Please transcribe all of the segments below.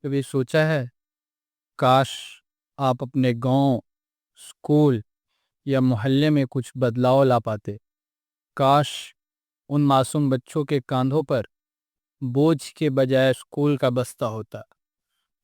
कभी सोचा है, काश आप अपने गांव, स्कूल या मोहल्ले में कुछ बदलाव ला पाते। काश उन मासूम बच्चों के कंधों पर बोझ के बजाय स्कूल का बस्ता होता,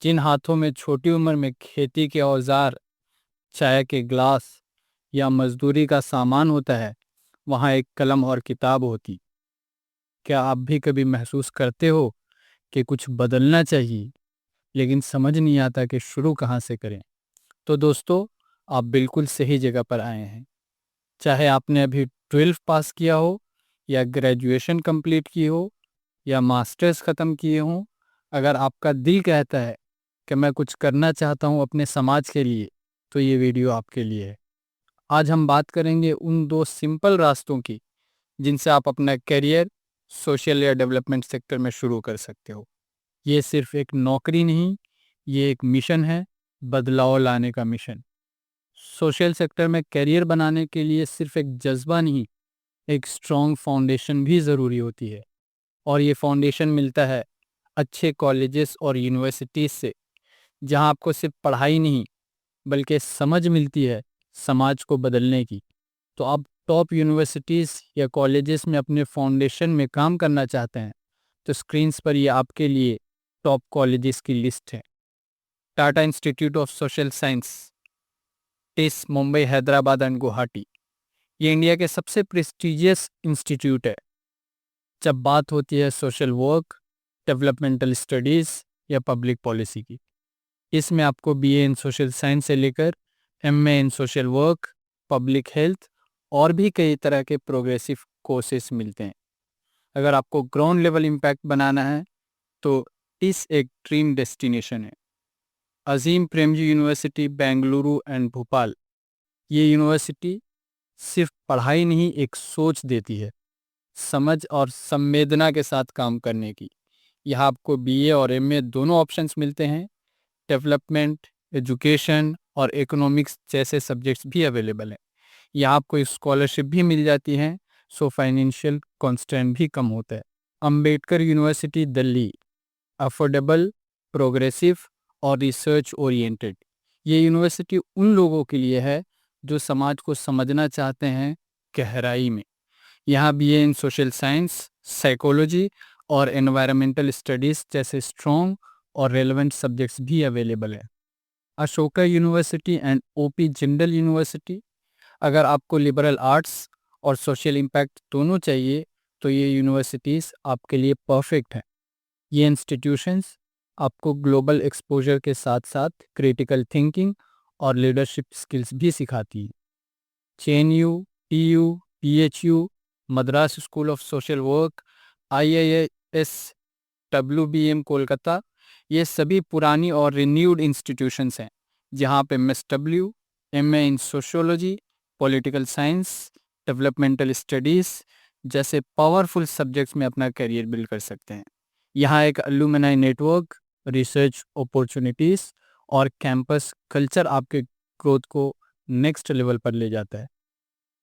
जिन हाथों में छोटी उम्र में खेती के औजार, चाय के ग्लास या मजदूरी का सामान होता है, वहाँ एक कलम और किताब होती। क्या आप भी कभी महसूस करते हो कि कुछ बदलना चाहिए, लेकिन समझ नहीं आता कि शुरू कहाँ से करें? तो दोस्तों, आप बिल्कुल सही जगह पर आए हैं। चाहे आपने अभी 12th पास किया हो, या ग्रेजुएशन कंप्लीट की हो, या मास्टर्स ख़त्म किए हों, अगर आपका दिल कहता है कि मैं कुछ करना चाहता हूँ अपने समाज के लिए, तो ये वीडियो आपके लिए है। आज हम बात करेंगे उन दो सिंपल रास्तों की, जिनसे आप अपना करियर सोशल या डेवलपमेंट सेक्टर में शुरू कर सकते हो। ये सिर्फ एक नौकरी नहीं, ये एक मिशन है, बदलाव लाने का मिशन। सोशल सेक्टर में करियर बनाने के लिए सिर्फ एक जज्बा नहीं, एक स्ट्रॉन्ग फाउंडेशन भी ज़रूरी होती है। और ये फाउंडेशन मिलता है अच्छे कॉलेजेस और यूनिवर्सिटीज़ से, जहां आपको सिर्फ पढ़ाई नहीं, बल्कि समझ मिलती है समाज को बदलने की। तो आप टॉप यूनिवर्सिटीज़ या कॉलेजेस में अपने फाउंडेशन में काम करना चाहते हैं, तो स्क्रीन्स पर ये आपके लिए टॉप कॉलेजेस की लिस्ट है। Tata institute of social science, TISS, Mumbai, Hyderabad and Guwahati, ये इंडिया के सबसे प्रेस्टिजियस इंस्टीट्यूट है जब बात होती है सोशल वर्क, डेवलपमेंटल स्टडीज़ या पब्लिक पॉलिसी की। इसमें आपको बीए इन सोशल साइंस से लेकर एमए इन सोशल वर्क, पब्लिक हेल्थ और भी कई तरह के प्रोग्रेसिव कोर्सेस मिलते हैं। अगर आपको ग्राउंड लेवल इम्पैक्ट बनाना है, तो इस एक ड्रीम डेस्टिनेशन है। अजीम प्रेमजी यूनिवर्सिटी, बेंगलुरु एंड भोपाल, ये यूनिवर्सिटी सिर्फ पढ़ाई नहीं, एक सोच देती है, समझ और संवेदना के साथ काम करने की। यहाँ आपको बीए और एमए दोनों ऑप्शंस मिलते हैं। डेवलपमेंट, एजुकेशन और इकोनॉमिक्स जैसे सब्जेक्ट्स भी अवेलेबल हैं। यहाँ आपको स्कॉलरशिप भी मिल जाती है, सो फाइनेंशियल कॉन्स्टेंट भी कम होता है। Ambedkar university Delhi, affordable, progressive और रिसर्च ओरिएंटेड, ये यूनिवर्सिटी उन लोगों के लिए है जो समाज को समझना चाहते हैं गहराई में। यहाँ बीए इन सोशल साइंस, साइकोलॉजी और एनवायरमेंटल स्टडीज़ जैसे स्ट्रॉन्ग और रेलेवेंट सब्जेक्ट्स भी अवेलेबल है। Ashoka university and OP Jindal university, अगर आपको लिबरल आर्ट्स और सोशल इम्पैक्ट दोनों चाहिए, तो ये यूनिवर्सिटीज़ आपके लिए परफेक्ट हैं। ये इंस्टीट्यूशंस आपको ग्लोबल एक्सपोजर के साथ साथ क्रिटिकल थिंकिंग और लीडरशिप स्किल्स भी सिखाती हैं। JNU, TU, PHU, Madras school of social work, IIS, WBM Kolkata, ये सभी पुरानी और रिन्यूड इंस्टीट्यूशंस हैं, जहाँ पे MSW, MA in sociology, political science, developmental studies जैसे पावरफुल सब्जेक्ट्स में अपना करियर बिल्ड कर सकते हैं। यहाँ एक अलुमनाई नेटवर्क, रिसर्च अपॉर्चुनिटीज़ और कैंपस कल्चर आपके ग्रोथ को नेक्स्ट लेवल पर ले जाता है।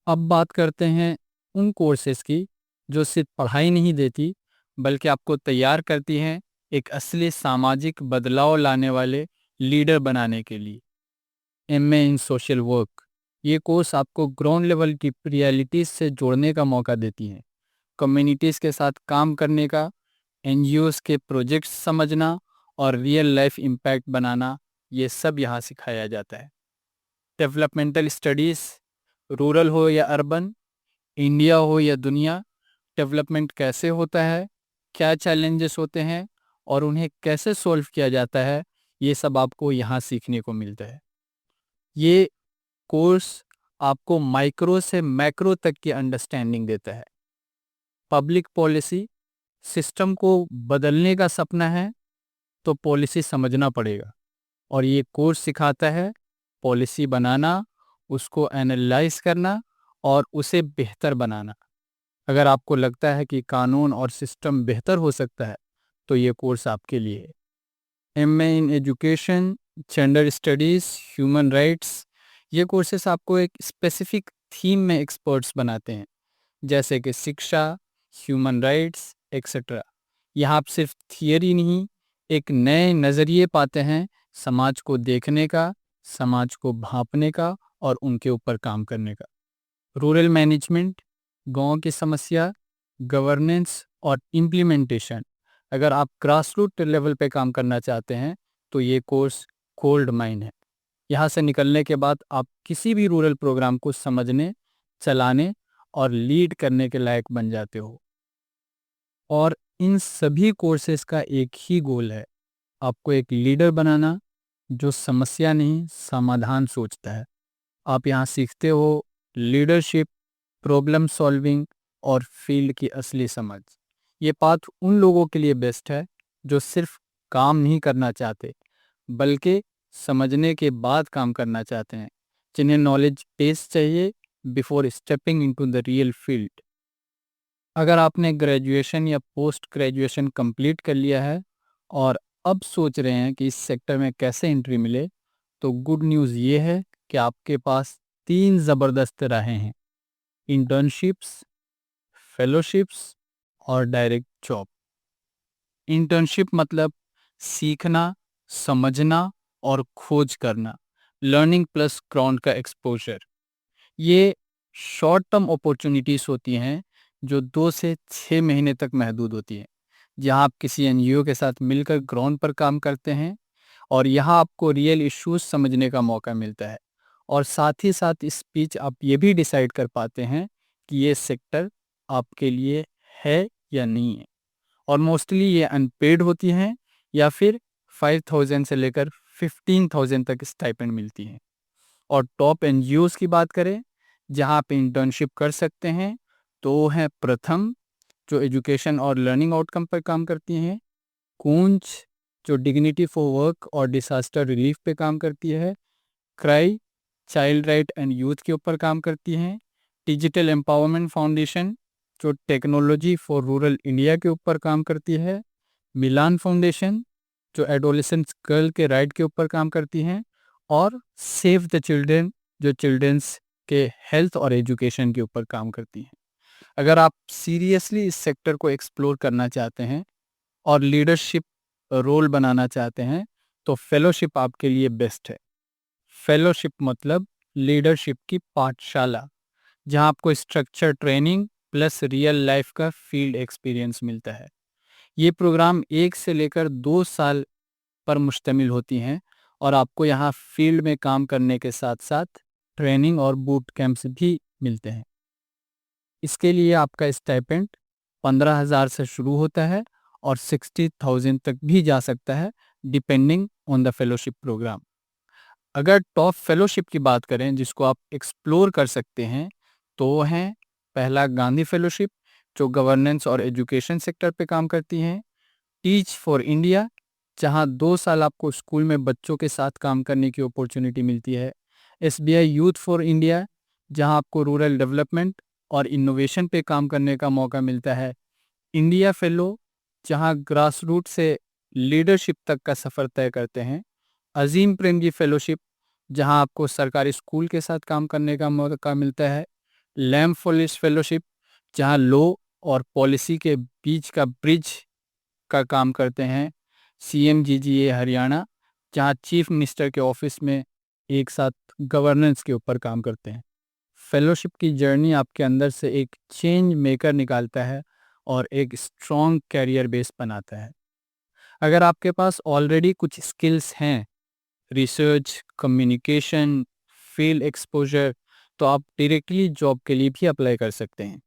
अब बात करते हैं उन कोर्सेज की जो सिर्फ पढ़ाई नहीं देती, बल्कि आपको तैयार करती हैं एक असली सामाजिक बदलाव लाने वाले लीडर बनाने के लिए। एमए इन सोशल वर्क, ये कोर्स आपको ग्राउंड लेवल की रियलिटीज से जोड़ने का मौका देती हैं। कम्युनिटीज़ के साथ काम करने का, एनजीओज के प्रोजेक्ट्स समझना और रियल लाइफ इम्पैक्ट बनाना, ये सब यहाँ सिखाया जाता है। डेवलपमेंटल स्टडीज़, रूरल हो या अर्बन, इंडिया हो या दुनिया, डेवलपमेंट कैसे होता है, क्या चैलेंजेस होते हैं और उन्हें कैसे सॉल्व किया जाता है, ये सब आपको यहाँ सीखने को मिलता है। ये कोर्स आपको माइक्रो से मैक्रो तक की अंडरस्टैंडिंग देता है। पब्लिक पॉलिसी, सिस्टम को बदलने का सपना है, तो पॉलिसी समझना पड़ेगा, और ये कोर्स सिखाता है पॉलिसी बनाना, उसको एनालाइज करना और उसे बेहतर बनाना। अगर आपको लगता है कि कानून और सिस्टम बेहतर हो सकता है, तो ये कोर्स आपके लिए है। MA in education, gender studies, human rights, ये कोर्सेस आपको एक स्पेसिफिक थीम में एक्सपर्ट्स बनाते हैं, जैसे कि शिक्षा, ह्यूमन राइट्स एक्सेट्रा। यहाँ आप सिर्फ थियरी नहीं, एक नए नज़रिए पाते हैं समाज को देखने का, समाज को भांपने का और उनके ऊपर काम करने का। रूरल मैनेजमेंट, गांव की समस्या, गवर्नेंस और इम्प्लीमेंटेशन। अगर आप ग्रास रूट लेवल पे काम करना चाहते हैं तो ये कोर्स गोल्ड माइन है। यहाँ से निकलने के बाद आप किसी भी रूरल प्रोग्राम को समझने, चलाने और लीड करने के लायक बन जाते हो। और इन सभी कोर्सेज का एक ही गोल है, आपको एक लीडर बनाना जो समस्या नहीं समाधान सोचता है। आप यहाँ सीखते हो लीडरशिप, प्रॉब्लम सॉल्विंग और फील्ड की असली समझ। ये पाथ उन लोगों के लिए बेस्ट है जो सिर्फ काम नहीं करना चाहते बल्कि समझने के बाद काम करना चाहते हैं, जिन्हें नॉलेज टेस्ट चाहिए before stepping into the real field. अगर आपने ग्रेजुएशन या पोस्ट ग्रेजुएशन कंप्लीट कर लिया है और अब सोच रहे हैं कि इस सेक्टर में कैसे एंट्री मिले, तो गुड न्यूज़ ये है कि आपके पास 3 ज़बरदस्त राहें हैं: इंटर्नशिप्स, फेलोशिप्स और डायरेक्ट जॉब। इंटर्नशिप मतलब सीखना, समझना और खोज करना, लर्निंग प्लस ग्राउंड का एक्सपोजर। ये शॉर्ट टर्म अपॉर्चुनिटीज़ होती हैं जो 2 से 6 महीने तक महदूद होती हैं, जहां आप किसी एनजीओ के साथ मिलकर ग्राउंड पर काम करते हैं और यहाँ आपको रियल इश्यूज समझने का मौका मिलता है। और साथ ही साथ इस बीच आप ये भी डिसाइड कर पाते हैं कि ये सेक्टर आपके लिए है या नहीं है। और मोस्टली ये अनपेड होती हैं या फिर 5,000 से लेकर 15,000 तक स्टाइपेंड मिलती हैं। और टॉप एनजीओज की बात करें जहां आप इंटर्नशिप कर सकते हैं, तो वो हैं प्रथम, जो एजुकेशन और लर्निंग आउटकम पर काम करती हैं; कूंज, जो डिग्निटी फॉर वर्क और डिसास्टर रिलीफ पे काम करती है; cry, child right and youth के ऊपर काम करती हैं; डिजिटल एम्पावरमेंट फाउंडेशन, जो टेक्नोलॉजी फॉर रूरल इंडिया के ऊपर काम करती है; मिलान फाउंडेशन, जो एडोलेसेंस गर्ल के राइट के ऊपर काम करती हैं; और सेव द चिल्ड्रन, जो चिल्ड्रंस के हेल्थ और एजुकेशन के ऊपर काम करती हैं। अगर आप सीरियसली इस सेक्टर को एक्सप्लोर करना चाहते हैं और लीडरशिप रोल बनाना चाहते हैं, तो फेलोशिप आपके लिए बेस्ट है। फेलोशिप मतलब लीडरशिप की पाठशाला, जहां आपको structure training plus real life का फील्ड एक्सपीरियंस मिलता है। ये प्रोग्राम 1 से लेकर 2 साल पर मुश्तमिल होती हैं और आपको यहाँ फील्ड में काम करने के साथ साथ ट्रेनिंग और बूट कैंप्स भी मिलते हैं। इसके लिए आपका स्टाइपेंड 15,000 से शुरू होता है और 60,000 तक भी जा सकता है, depending on the fellowship programme. अगर टॉप फेलोशिप की बात करें जिसको आप एक्सप्लोर कर सकते हैं, तो वो हैं: पहला, गांधी फेलोशिप, जो गवर्नेंस और एजुकेशन सेक्टर पे काम करती हैं; टीच फॉर इंडिया, जहां 2 साल आपको स्कूल में बच्चों के साथ काम करने की अपॉर्चुनिटी मिलती है; एसबीआई यूथ फॉर इंडिया, जहां आपको रूरल डेवलपमेंट और इनोवेशन पे काम करने का मौका मिलता है; इंडिया फेलो, जहां ग्रास रूट से लीडरशिप तक का सफ़र तय करते हैं; अजीम प्रेमजी फेलोशिप, जहां आपको सरकारी स्कूल के साथ काम करने का मौका मिलता है; लैम्प फॉलिस फेलोशिप, जहां लॉ और पॉलिसी के बीच का ब्रिज का काम करते हैं; सीएमजीजीए हरियाणा, जहां चीफ मिनिस्टर के ऑफिस में एक साथ गवर्नेंस के ऊपर काम करते हैं। फेलोशिप की जर्नी आपके अंदर से एक चेंज मेकर निकालता है और एक स्ट्रॉन्ग कैरियर बेस बनाता है। अगर आपके पास ऑलरेडी कुछ स्किल्स हैं, रिसर्च, कम्युनिकेशन, फील्ड एक्सपोजर, तो आप डायरेक्टली जॉब के लिए भी अप्लाई कर सकते हैं।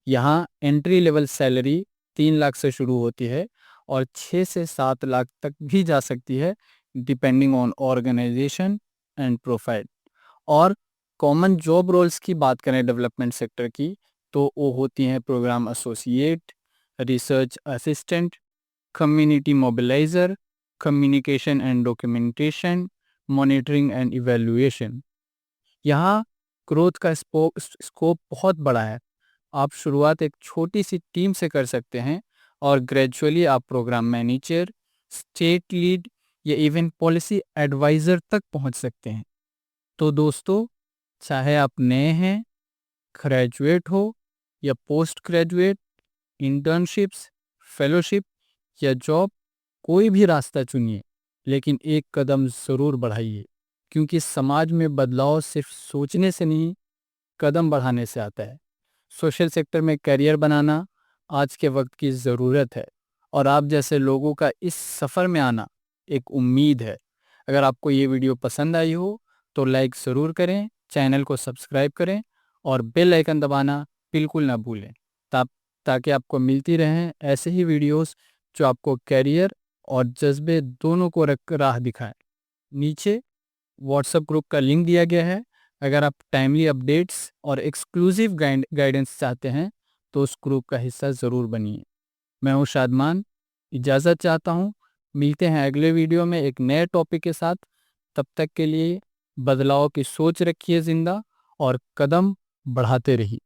यहाँ एंट्री लेवल सैलरी 3 लाख से शुरू होती है और 6 से 7 लाख तक भी जा सकती है, depending on organisation and profile. और कॉमन जॉब रोल्स की बात करें डेवलपमेंट सेक्टर की, तो वो होती हैं programme associate, research assistant, community mobiliser, communication and documentation, monitoring and evaluation. यहाँ ग्रोथ का स्कोप बहुत बड़ा है। आप शुरुआत एक छोटी सी टीम से कर सकते हैं और ग्रेजुअली आप प्रोग्राम मैनेजर, स्टेट लीड या इवन पॉलिसी एडवाइजर तक पहुंच सकते हैं। तो दोस्तों, चाहे आप नए हैं, ग्रेजुएट हो या पोस्ट ग्रेजुएट, इंटर्नशिप्स, फेलोशिप या जॉब, कोई भी रास्ता चुनिए, लेकिन एक कदम ज़रूर बढ़ाइए, क्योंकि समाज में बदलाव सिर्फ सोचने से नहीं, कदम बढ़ाने से आता है। सोशल सेक्टर में करियर बनाना आज के वक्त की ज़रूरत है, और आप जैसे लोगों का इस सफ़र में आना एक उम्मीद है। अगर आपको ये वीडियो पसंद आई हो तो लाइक ज़रूर करें, चैनल को सब्सक्राइब करें और बेल आइकन दबाना बिल्कुल ना भूलें, ता, ताकि आपको मिलती रहें ऐसे ही वीडियोस जो आपको करियर और जज्बे दोनों को राह दिखाएं। नीचे व्हाट्सएप ग्रुप का लिंक दिया गया है। अगर आप टाइमली अपडेट्स और एक्सक्लूसिव गाइडेंस चाहते हैं तो उस ग्रुप का हिस्सा ज़रूर बनिए। मैं हूँ शादमान, इजाज़त चाहता हूँ। मिलते हैं अगले वीडियो में एक नए टॉपिक के साथ। तब तक के लिए बदलाव की सोच रखिए ज़िंदा और कदम बढ़ाते रहिए।